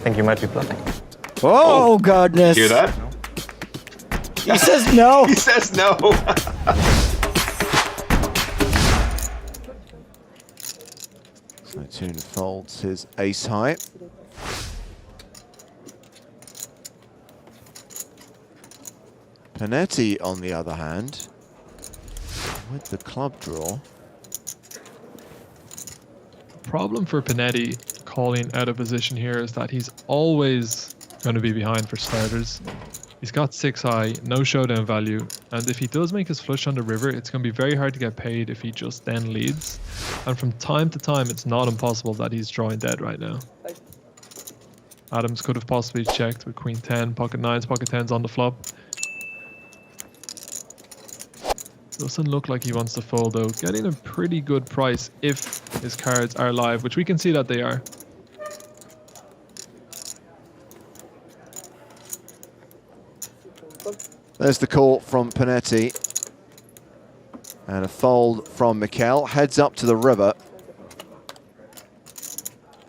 think you might be bluffing. Oh, goodness. Hear that? He says no. He says no. So Toon folds his ace high. Panetti, on the other hand, with the club draw. Problem for Panetti calling out of position here is that he's always going to be behind for starters. He's got 6 high, no showdown value, and if he does make his flush on the river, it's going to be very hard to get paid if he just then leads. And from time to time, it's not impossible that he's drawing dead right now. Adams could have possibly checked with queen 10, pocket 9s, pocket 10s on the flop. Doesn't look like he wants to fold though. Getting a pretty good price if his cards are live, which we can see that they are. There's the call from Panetti. And a fold from Mikel. Heads up to the river.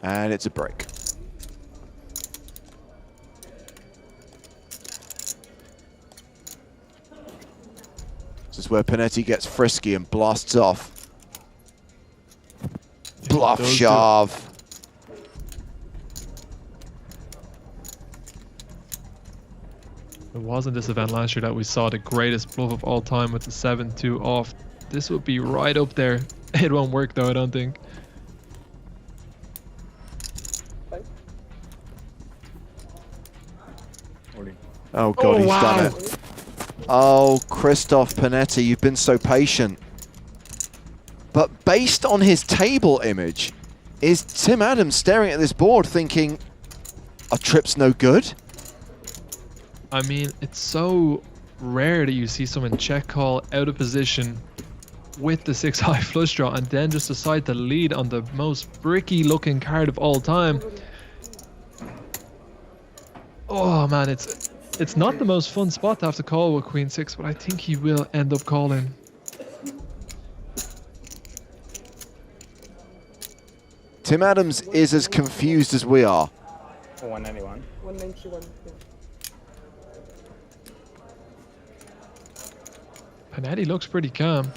And it's a break. This is where Panetti gets frisky and blasts off. Bluff shove. It wasn't this event last year that we saw the greatest bluff of all time with the 7-2 off. This would be right up there. It won't work though, I don't think. Oh God, he's done it. Oh, Christoph Panetti, you've been so patient. But based on his table image, is Tim Adams staring at this board thinking, a trip's no good? I mean, it's so rare that you see someone check call out of position with the 6 high flush draw and then just decide to lead on the most bricky looking card of all time. Oh man, it's not the most fun spot to have to call with queen 6, but I think he will end up calling. Tim Adams is as confused as we are. 191. 191. Panetti looks pretty calm.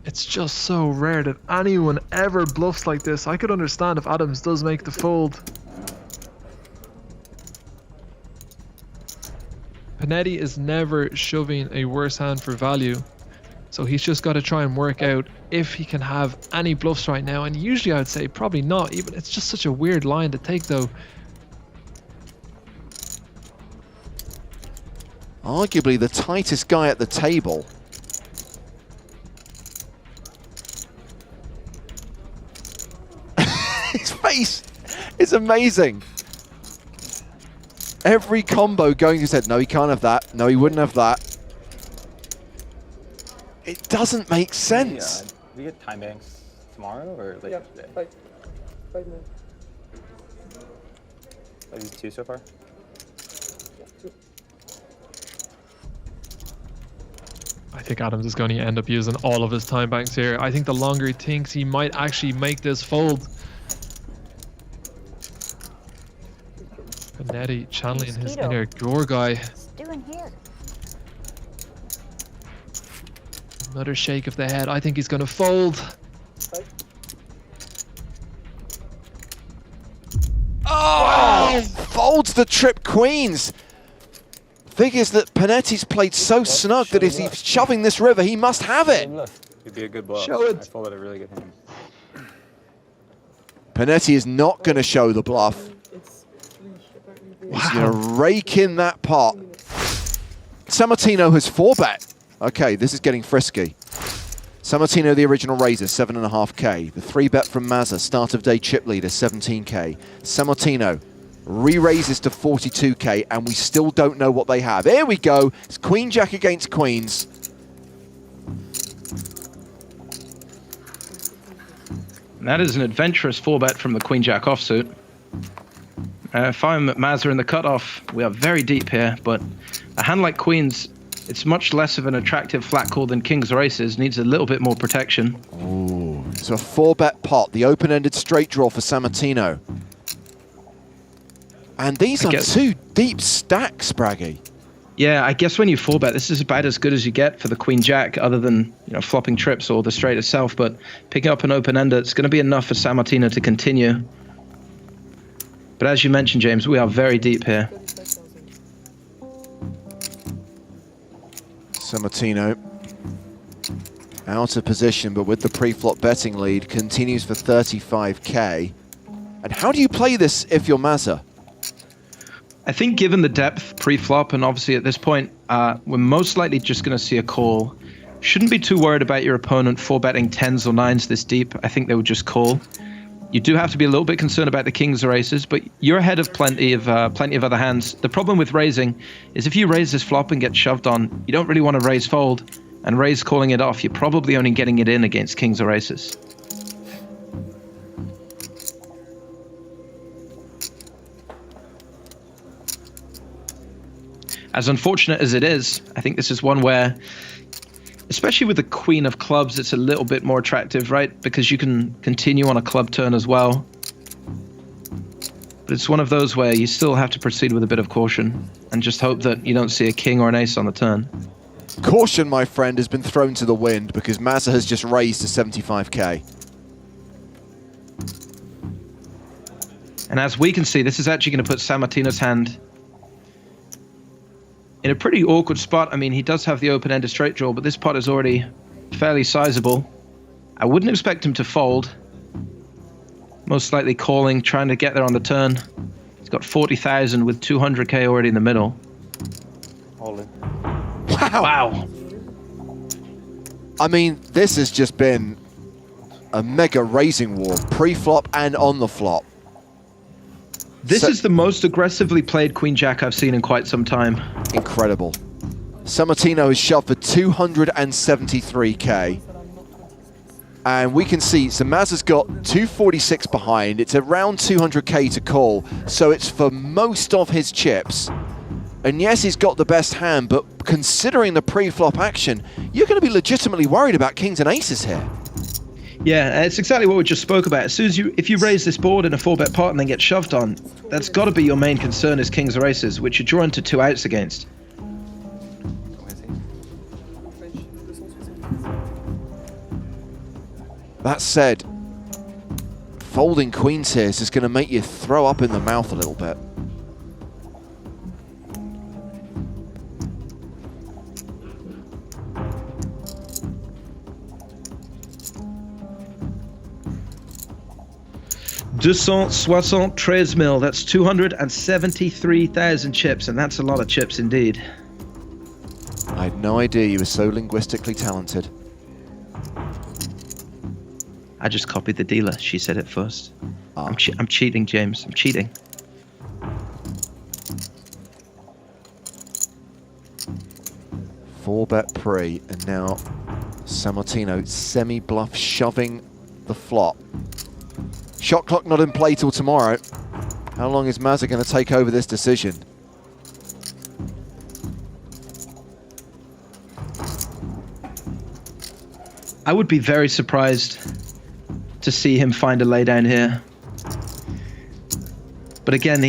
It's just so rare that anyone ever bluffs like this. I could understand if Adams does make the fold. Panetti is never shoving a worse hand for value. So he's just got to try and work out if he can have any bluffs right now. And usually I would say probably not. Even it's just such a weird line to take though. Arguably the tightest guy at the table. His face is amazing. Every combo going to his head. No, he can't have that. No, he wouldn't have that. It doesn't make sense. We get time banks tomorrow or later today? 5 minutes. Are you 2 so far? Yeah, 2. I think Adams is going to end up using all of his time banks here. I think the longer he thinks, he might actually make this fold. Panetti channeling his inner Gore guy. What's doing here? Another shake of the head. I think he's going to fold. Oh! Folds the trip queens. Figures that Panetti's played so snug that if he's shoving this river, he must have it. It'd be a good bluff. Show it. I folded a really good hand. Panetti is not going to show the bluff. He's going to rake in that pot. Sammartino has 4-bet. Okay, this is getting frisky. Sammartino, the original raiser, 7.5k. The 3-bet from Mazza, start of day chip leader, 17k. Sammartino re-raises to 42k, and we still don't know what they have. Here we go. It's queen jack against queens. And that is an adventurous 4-bet from the queen jack offsuit. If I'm Mazza in the cutoff, we are very deep here, but a hand like queens, it's much less of an attractive flat call than kings or aces, needs a little bit more protection. Ooh, to a 4-bet pot, the open-ended straight draw for Sammartino. And these are two deep stacks, Spraggy. Yeah, I guess when you 4-bet, this is about as good as you get for the Queen Jack, other than flopping trips or the straight itself. But picking up an open-ender, it's going to be enough for Sammartino to continue. But as you mentioned, James, we are very deep here. Sammartino out of position, but with the pre-flop betting lead, continues for 35k. And how do you play this if you're Mazza? I think given the depth pre-flop, and obviously at this point, we're most likely just going to see a call. Shouldn't be too worried about your opponent 4-betting 10s or 9s this deep. I think they would just call. You do have to be a little bit concerned about the kings or aces, but you're ahead of plenty of other hands. The problem with raising is if you raise this flop and get shoved on, you don't really want to raise fold, and raise calling it off. You're probably only getting it in against kings or aces. As unfortunate as it is, I think this is one where, especially with the queen of clubs, it's a little bit more attractive, right? Because you can continue on a club turn as well. But it's one of those where you still have to proceed with a bit of caution and just hope that you don't see a king or an ace on the turn. Caution, my friend, has been thrown to the wind because Mazza has just raised to 75k. And as we can see, this is actually going to put Sammartino's hand in a pretty awkward spot. I mean, he does have the open-ended straight draw, but this pot is already fairly sizable. I wouldn't expect him to fold. Most likely calling, trying to get there on the turn. He's got 40,000 with 200k already in the middle. All in. Wow. I mean, this has just been a mega raising war, pre-flop and on the flop. This is the most aggressively played Queen Jack I've seen in quite some time. Incredible. Sammartino is shoved for 273k. And we can see, so Mazza's got 246 behind. It's around 200k to call. So it's for most of his chips. And yes, he's got the best hand, but considering the pre-flop action, you're going to be legitimately worried about kings and aces here. Yeah, it's exactly what we just spoke about. As soon as if you raise this board in a 4-bet pot and then get shoved on, that's got to be your main concern is kings or aces, which you're drawn to 2 outs against. That said, folding queens here is just going to make you throw up in the mouth a little bit. $273,000. That's 273,000 chips, and that's a lot of chips indeed. I had no idea you were so linguistically talented. I just copied the dealer. She said it first. Ah. I'm cheating, James. I'm cheating. Four-bet pre, and now Sammartino semi-bluff shoving the flop. Shot clock not in play till tomorrow. How long is Mazza going to take over this decision? I would be very surprised to see him find a laydown here. But again,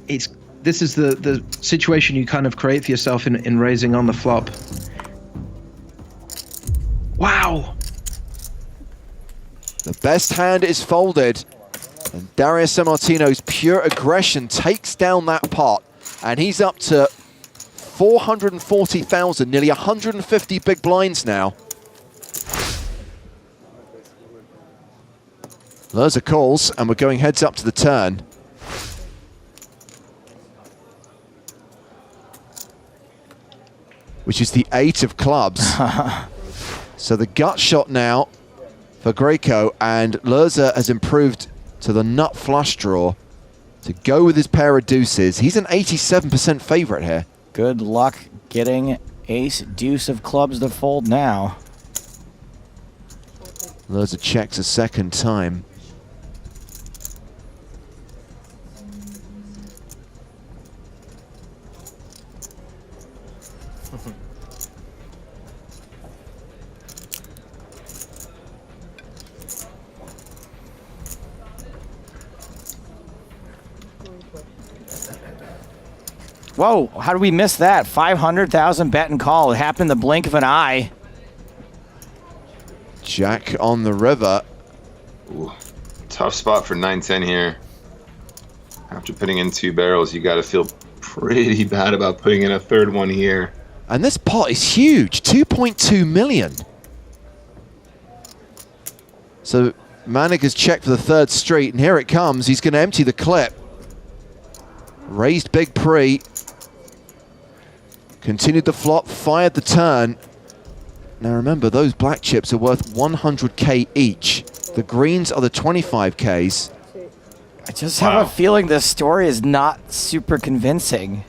this is the situation you kind of create for yourself in raising on the flop. Wow! The best hand is folded. And Dario Sammartino's pure aggression takes down that pot. And he's up to 440,000, nearly 150 big blinds now. Loeser calls, and we're going heads up to the turn. Which is the 8 of clubs. So the gut shot now for Greco, and Loeser has improved to the nut flush draw to go with his pair of deuces. He's an 87% favorite here. Good luck getting ace deuce of clubs to fold now. Loeser checks a second time. Whoa, how did we miss that? 500,000 bet and call. It happened in the blink of an eye. Jack on the river. Ooh, tough spot for 9-10 here. After putting in 2 barrels, you got to feel pretty bad about putting in a third one here. And this pot is huge, 2.2 million. So Manig has checked for the 3rd street, and here it comes. He's going to empty the clip. Raised big pre. Continued the flop, fired the turn. Now remember, those black chips are worth 100k each. The greens are the 25ks. I just have a feeling this story is not super convincing.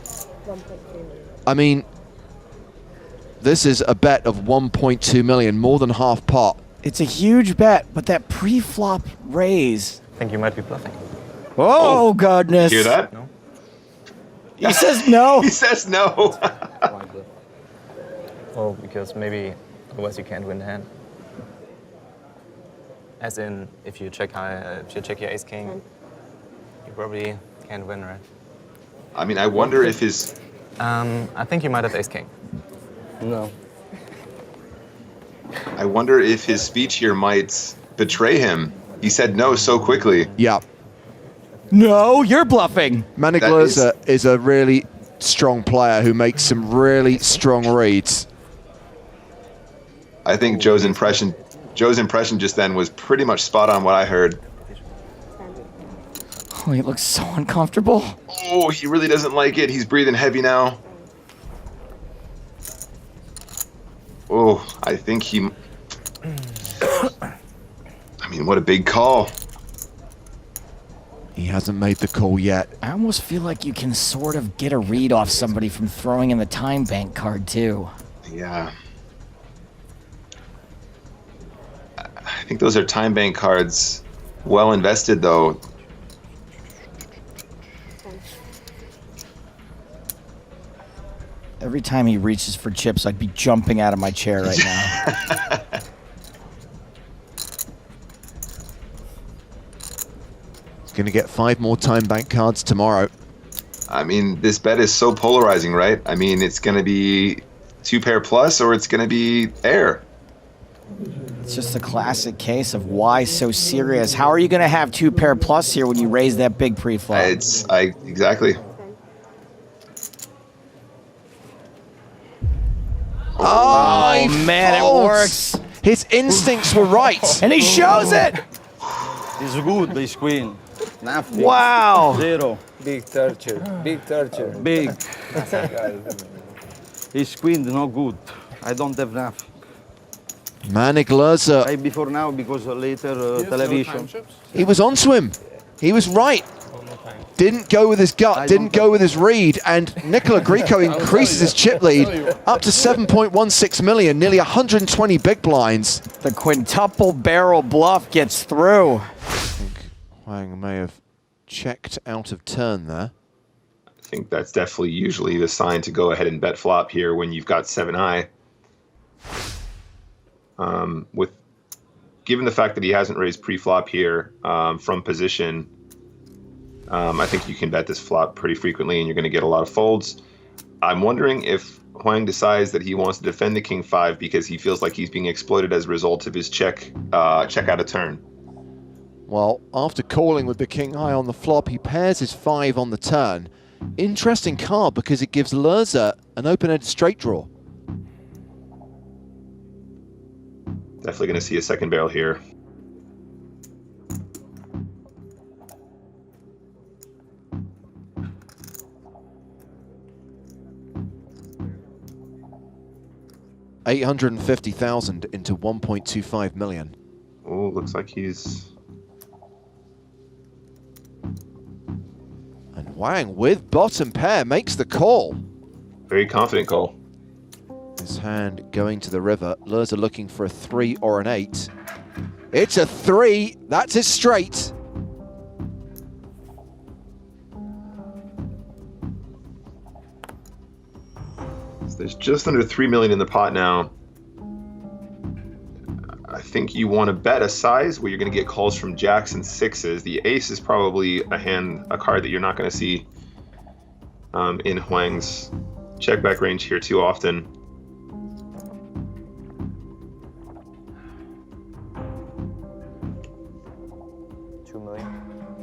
I mean, this is a bet of 1.2 million, more than half pot. It's a huge bet, but that pre-flop raise. I think you might be bluffing. Oh, goodness. Hear that? No? He says no. He says no. Why bluff? Well, because maybe otherwise you can't win the hand. As in, if you check your ace king, you probably can't win, right? I mean, I wonder if his... I think you might have ace king. No. I wonder if his speech here might betray him. He said no so quickly. Yeah. No, you're bluffing. Manig That Loeser is a really strong player who makes some really strong reads. I think Joe's impression just then was pretty much spot on what I heard. Oh, he looks so uncomfortable. Oh, he really doesn't like it. He's breathing heavy now. Oh, I think he... I mean, what a big call. He hasn't made the call yet. I almost feel like you can sort of get a read off somebody from throwing in the time bank card, too. Yeah. I think those are time bank cards. Well invested, though. Every time he reaches for chips, I'd be jumping out of my chair right now. He's going to get 5 more time bank cards tomorrow. I mean, this bet is so polarizing, right? I mean, it's going to be 2 pair plus or it's going to be air. It's just a classic case of why so serious. How are you going to have 2 pair plus here when you raise that big pre-flop? Exactly. Oh, man, folds. it works. His instincts were right. And he shows it. It's good, ace queen. Nothing. Wow. 0. Big torture. Big torture. Big. Ace queen, no good. I don't have enough. Manig Loeser. I before now because later television. He was onto him. He was right. Didn't go with his gut, didn't go with his read, and Nicola Grieco increases his chip lead up to 7.16 million, nearly 120 big blinds. The quintuple barrel bluff gets through. I think Huang may have checked out of turn there. I think that's definitely usually the sign to go ahead and bet flop here when you've got 7 high. Given the fact that he hasn't raised pre-flop here from position, I think you can bet this flop pretty frequently and you're going to get a lot of folds. I'm wondering if Huang decides that he wants to defend the king 5 because he feels like he's being exploited as a result of his check out of turn. Well, after calling with the king high on the flop, he pairs his 5 on the turn. Interesting card because it gives Loeser an open-ended straight draw. Definitely going to see a second barrel here. $850,000 into 1.25 million. Oh, looks like he's... And Huang with bottom pair makes the call. Very confident call. His hand going to the river. Loeser looking for a 3 or an 8. It's a 3. That's his straight. So there's just under 3 million in the pot now. I think you want to bet a size where you're going to get calls from jacks and sixes. The ace is probably a card that you're not going to see in Huang's check back range here too often.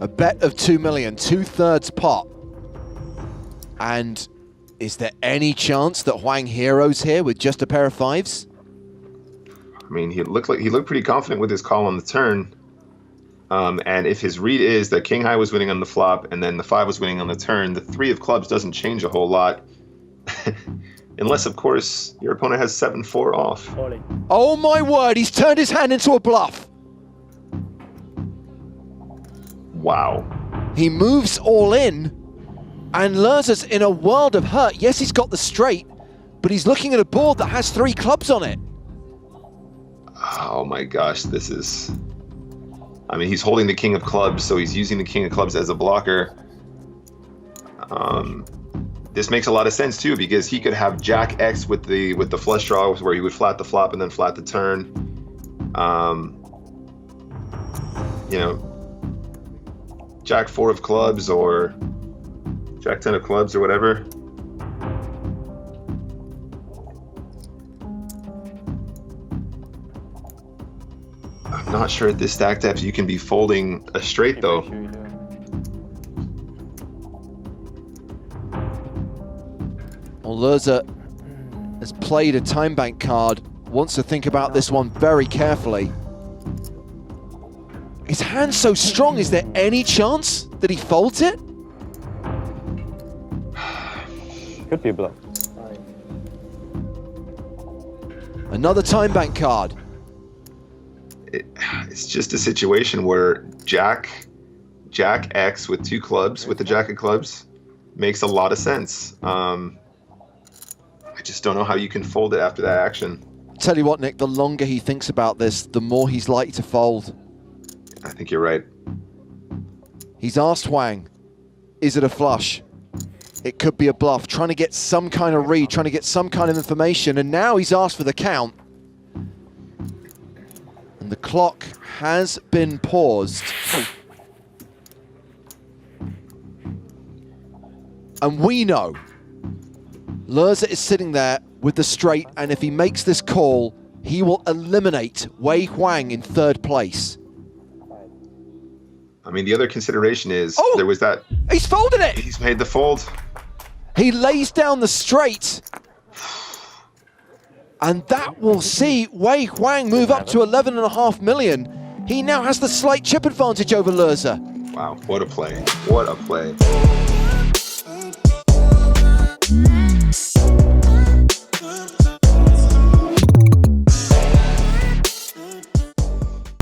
A bet of 2 million, 2/3 pot. And is there any chance that Huang heroes here with just a pair of fives? I mean, he looked pretty confident with his call on the turn. And if his read is that king high was winning on the flop and then the 5 was winning on the turn, the 3 of clubs doesn't change a whole lot. Unless, of course, your opponent has 7-4 off. Oh my word, he's turned his hand into a bluff. Wow. He moves all in, and Loeser's in a world of hurt. Yes, he's got the straight, but he's looking at a board that has 3 clubs on it. Oh my gosh, this is... I mean, he's holding the king of clubs, so he's using the king of clubs as a blocker. This makes a lot of sense too, because he could have Jack X with the flush draw, where he would flat the flop and then flat the turn. You know, Jack 4 of clubs or Jack 10 of clubs or whatever. I'm not sure at this stack depth you can be folding a straight though. Well, Loeser has played a time bank card, wants to think about this one very carefully. His hand's so strong, is there any chance that he folds it? Could be a bluff. Another time bank card. It's just a situation where Jack X with 2 clubs, with the Jack of clubs, makes a lot of sense. I just don't know how you can fold it after that action. Tell you what, Nick, the longer he thinks about this, the more he's likely to fold. I think you're right. He's asked Huang, is it a flush? It could be a bluff, trying to get some kind of read, trying to get some kind of information, and now he's asked for the count. And the clock has been paused. And we know Loeser is sitting there with the straight, and if he makes this call, he will eliminate Wei Huang in 3rd place. I mean, the other consideration is there was that... He's folded it! He's made the fold. He lays down the straight. And that will see Wei Huang move up to 11.5 million. He now has the slight chip advantage over Loeser. Wow, what a play. What a play.